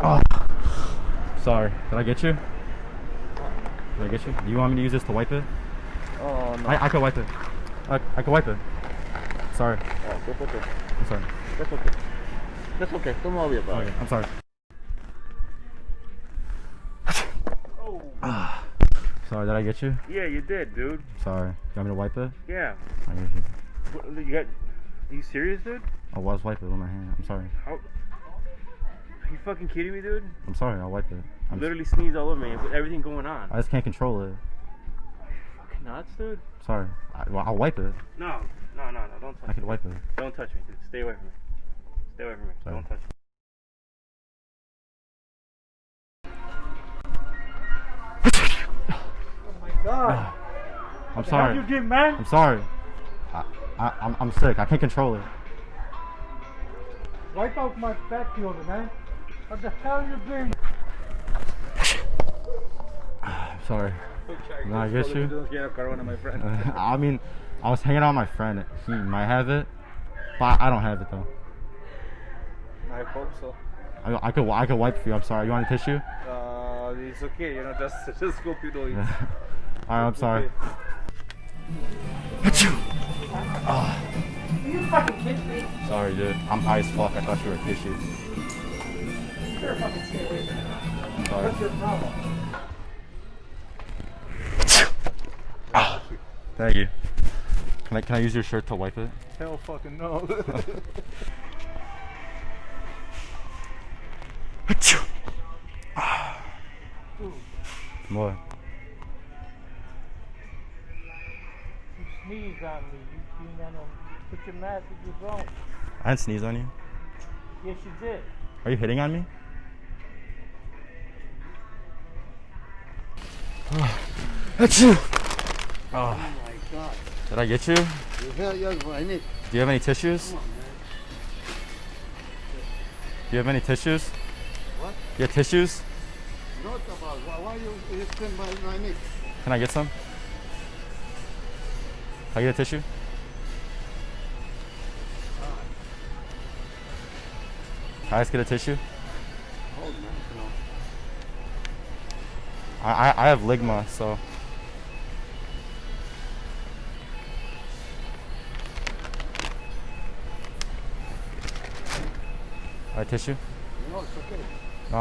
Oh, sorry. Did I get you? Did I get you? Do you want me to use this to wipe it? Oh, no. I could wipe it. I could wipe it. Sorry. Oh, that's okay. I'm sorry. That's okay. That's okay. Don't worry about Okay, it. I'm sorry. Oh. Sorry, did I get you? Yeah, you did, dude. Sorry. You want me to wipe it? Yeah. I get you. What, you got... Are you serious, dude? I was wipe it with my hand. I'm sorry. How... Are you fucking kidding me, dude? I'm sorry. I'll wipe it. I literally sneezed all over me with everything going on. I just can't control it. Fucking nuts, dude. Sorry. I'll wipe it. No, don't touch I could me. wipe it. Don't touch me, dude. Stay away from me. Stay away from me. Sorry. Don't touch me. Oh my god. I'm sorry. How'd you get, man? I'm sorry. I'm sick. I can't control it. Wipe out my back deodorant, man. What the hell you doing? I'm sorry. No, I get you. My friend. I mean, I was hanging out with my friend. He might have it, but I don't have it though. I hope so. I could wipe for you. I'm sorry. You want a tissue? It's okay, you know, just hope you know it. Alright, I'm sorry. You fucking kidding me? Sorry, dude. I'm high as fuck. I thought you were a tissue. You're fucking stay away from me. Sorry. What's your problem? Thank you. Can I use your shirt to wipe it? Hell fucking no. What? You sneezed on me. You put your mask with your phone. I didn't sneeze on you. Yes, you did. Are you hitting on me? Achoo! Oh my god. Did I get you? Do you have any tissues? Come on, man. Do you have any tissues? What? You have tissues? Not about why you stand by my neck. Can I get some? Can I get a tissue? Can I just get a tissue? Hold man, no. I have ligma, so. Alright, tissue? No, it's okay.